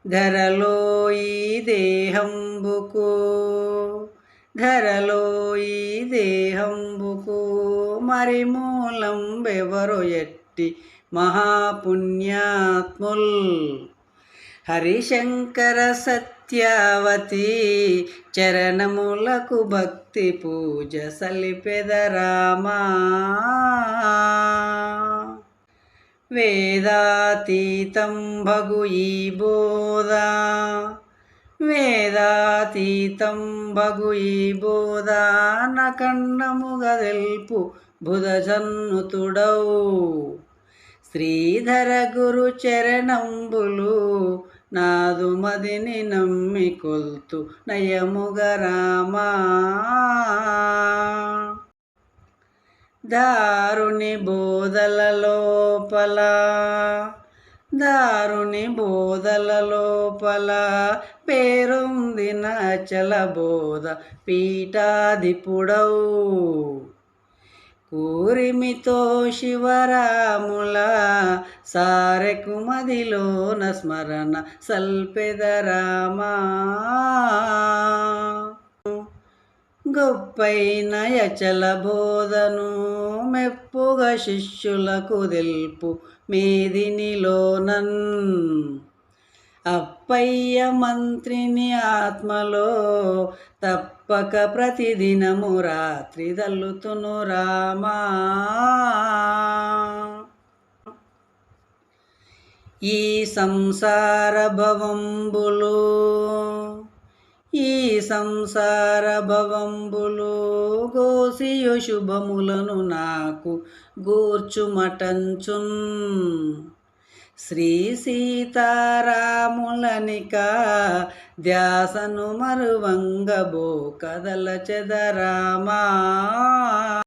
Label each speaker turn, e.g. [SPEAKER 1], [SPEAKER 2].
[SPEAKER 1] ధరలో ఈ దేహంబుకు ధరలో ఈ దేహంబుకు మరి మూలం బెవరు ఎట్టి మహాపుణ్యాత్ముల్ హరిశంకర సత్యావతి చరణములకు భక్తి పూజ సలిపెదరామా వేదాతీతం భగు ఈ బోధ వేదాతీతం భగు ఈ బోధ నకండముగ తెల్పు బుధజన్నుతుడౌ శ్రీధర గురు చరణంబులు నాదు మదిని నమ్మి కొల్తు నయముగ రామా దారుని బోధల లోపల దారుని బోధల లోపల పేరొందిన అచల బోధ పీఠాధిపుడౌ కూరిమితో శివరాముల సారెకు మదిలోన స్మరణ సల్పెదరామా గొప్పైన యచల బోధను మెప్పుగా శిష్యులకు తెల్పు మేదినిలోనన్ అప్పయ్య మంత్రిని ఆత్మలో తప్పక ప్రతిదినము రాత్రి దల్లుతును రామా ఈ సంసార భవంబులు ఈ సంసార భవంబులు గోసియు శుభములను నాకు గూర్చుమటంచున్ శ్రీ సీతారాములనిక ధ్యాసను మరువంగబో కదల చెదరామా